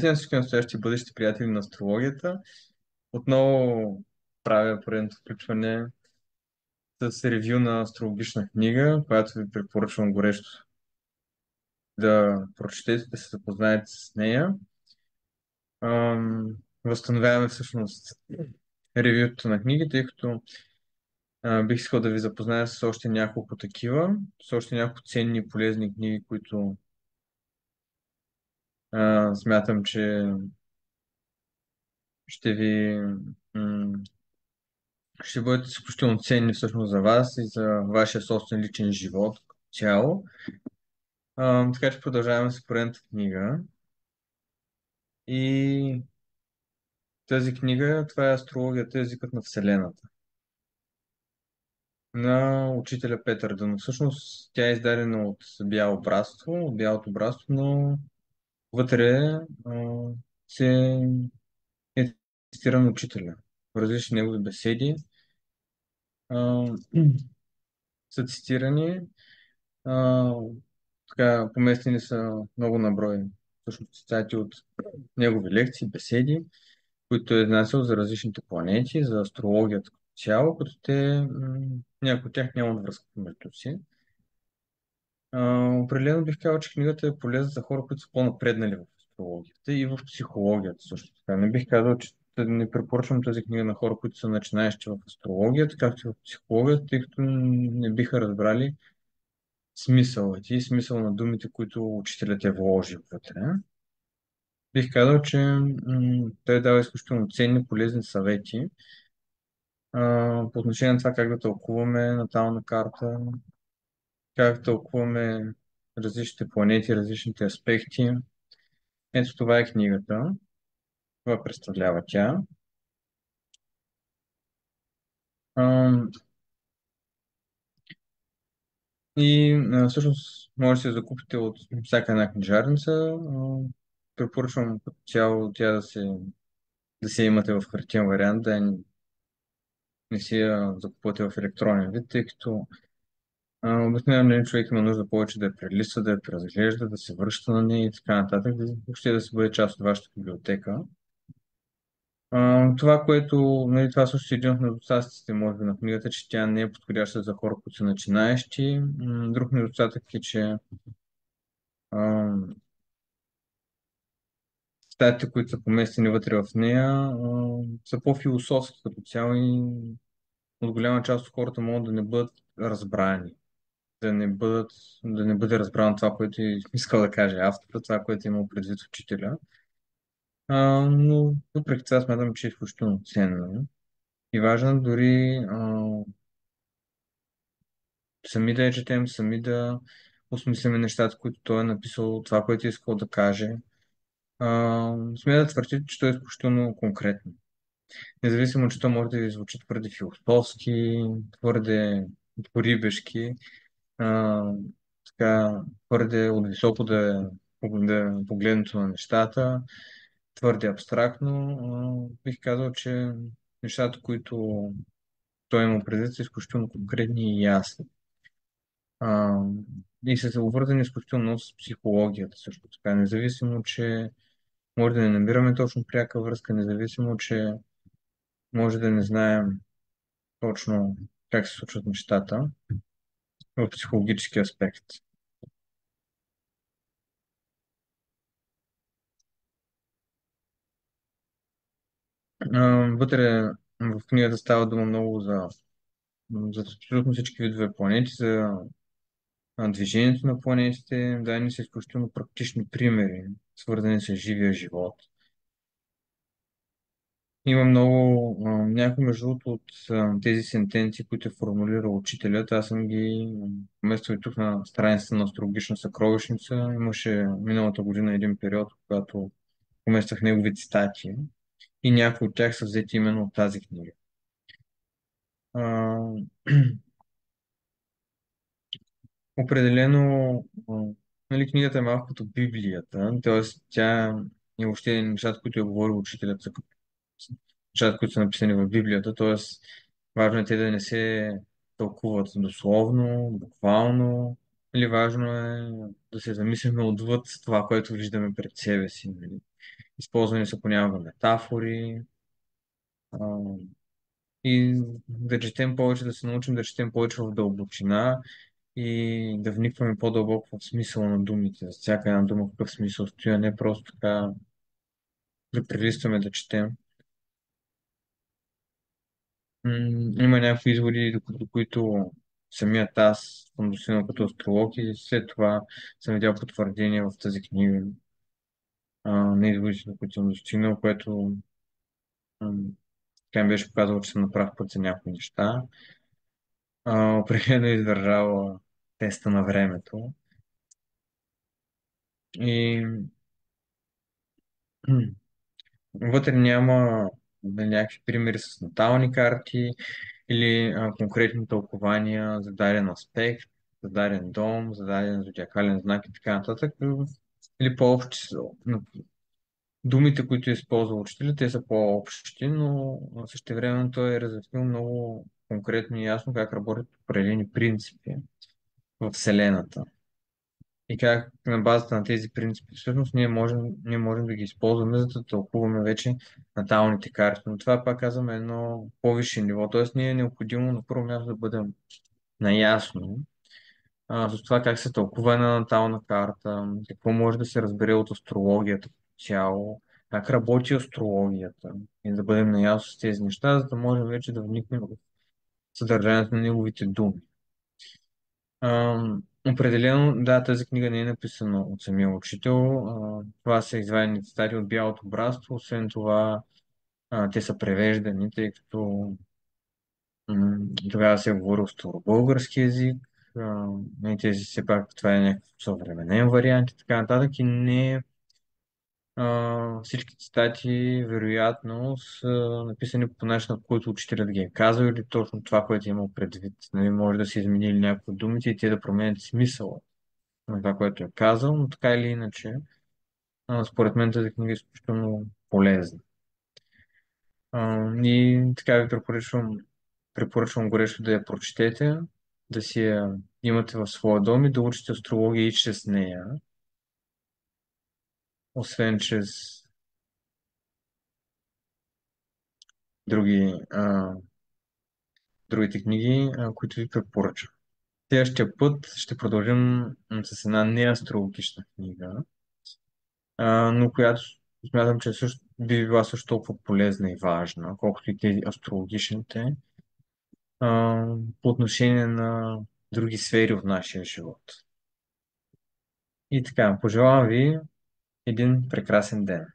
на всички настоящи и бъдещи приятели на астрологията. Отново правя поредното включване с ревю на астрологична книга, която ви препоръчвам горещо да прочетете, да се запознаете с нея. Възстановяваме всъщност ревюто на книги, тъй като бих искал да ви запозная с още няколко такива, с още няколко ценни и полезни книги, които смятам, че ще ви м, ще бъдат изключително ценни всъщност за вас и за вашия собствен личен живот като цяло. Така че продължаваме с поредната книга. И тази книга, това е Астрологията, езикът на Вселената на учителя Петър Дънов. Всъщност тя е издадена от Бялото братство, но вътре се е цитиран учителя. В различни негови беседи а, са цитирани. А, Така, поместени са много наброй всъщност цитати от негови лекции, беседи, които е изнасял за различните планети, за астрологията като цяло, като те, някои от тях нямат връзка между си. Определено бих казал, че книгата е полезна за хора, които са по-напреднали в астрологията и в психологията също така. Не бих казал, че не препоръчвам тази книга на хора, които са начинаещи в астрологията, както и в психологията, тъй като не биха разбрали смисълът и смисъл на думите, които учителят е вложил вътре. Бих казал, че той дава изключително ценни, полезни съвети по отношение на това как да тълкуваме натална карта, как тълкуваме различните планети, различните аспекти. Ето това е книгата. Това представлява тя. А, Всъщност може да се закупите от всяка една книжарница. Препоръчвам като цяло тя да се имате в хартиен вариант, да не си я закупувате в електронен вид, тъй като обикновено един човек има нужда повече да я прелиства, да я преразглежда, да се връща на нея и така нататък, въобще да се бъде част от вашата библиотека. Това, което, нали, това също е един от недостатъците, може би, на книгата, че тя не е подходяща за хора, които са начинаещи. Друг недостатък е, че статите, които са поместени вътре в нея, са по-философски като цяло и от голяма част от хората могат да не бъдат разбрани, да не бъде разбрано това, което е искал да каже автора, това, което е имал предвид учителя. Но въпреки това смятам, че е изключително ценно и важно дори сами да я четем, сами да осмисляме нещата, които той е написал, това, което е искал да каже. Смея да твърдя, че той е изключително конкретно. Независимо, че то може да ви звучи твърде философски, твърде порибешки, а, така, твърде от високо да е погледнато на нещата, твърде абстрактно. Бих казал, че нещата, които той има предвид, са изключително конкретни и ясни. А, и са обвързани изключително много с психологията също така. Независимо, че може да не намираме точно пряка връзка, независимо, че може да не знаем точно как се случват нещата в психологически аспект. Вътре в книгата става дума много за абсолютно всички видове планети, за движението на планетите, дадени са изключително практични примери, свързани с живия живот. Има много, някои между другото от тези сентенции, които е формулирал учителят, аз съм ги вместо и тук на страницата на астрологична съкровищница. Имаше миналата година един период, когато поместях негови цитати и някои от тях са взети именно от тази книга. А, Определено, нали, книгата е малко като Библията, т.е. тя и въобще нещата, които е говорил учителят, са като нещата, които са написани в Библията, т.е. важно е те да не се тълкуват дословно, буквално, или важно е да се замислим отвъд това, което виждаме пред себе си. Нали. използвани са понякога метафори, а, и да четем повече, да се научим да четем повече в дълбочина и да вникваме по-дълбоко в смисъла на думите, за всяка една дума какъв смисъл стои, а не просто така да прелистваме да четем. Има някакви изводи, до които самият аз съм достигнал като астролог и след това съм видял потвърдение в тази книга на изводите, до които съм достигнал, което м, тя ми беше показало, че съм на прав път за някои неща. Определено е издържала теста на времето. И вътре няма някакви примери с натални карти или конкретни тълкования за даден аспект, за даден дом, за даден зодиакален знак и така нататък. Или по-общи са. Думите, които използва учителя, те са по-общи, но същевременно той е разяснил много конкретно и ясно как работят определени принципи в Вселената. И как на базата на тези принципи всъщност ние можем да ги използваме, за да тълкуваме вече наталните карти. Но това пак казваме едно по-висше ниво. Тоест ние е необходимо на първо място да бъдем наясно с това как се тълкува една натална карта, какво може да се разбере от астрологията като цяло, как работи астрологията и да бъдем наясно с тези неща, за да можем вече да вникнем в съдържанието на неговите думи. Определено, да, тази книга не е написана от самия учител. Това са извадени цитати от Бялото братство. Освен това, те са превеждани, тъй като тогава се е говорил старобългарски език. И тези все пак това е някакъв съвременен вариант и така нататък. И не всички цитати, вероятно, са написани по начина, по който учителят ги е казал или точно това, което е имал предвид. Нали, може да се изменили някои от думите и те да променят смисъла на това, което е казал, но така или иначе, според мен тази книга е изключително полезна. И така ви препоръчвам горещо да я прочетете, да си я имате в своя дом и да учите астрология и чрез нея, освен чрез други, другите книги, които ви препоръчам. Следващия път ще продължим с една неастрологична книга, но която смятам, че също би била също толкова полезна и важна, колкото и тези астрологичните, по отношение на други сфери от нашия живот. И така, пожелавам ви един прекрасен ден.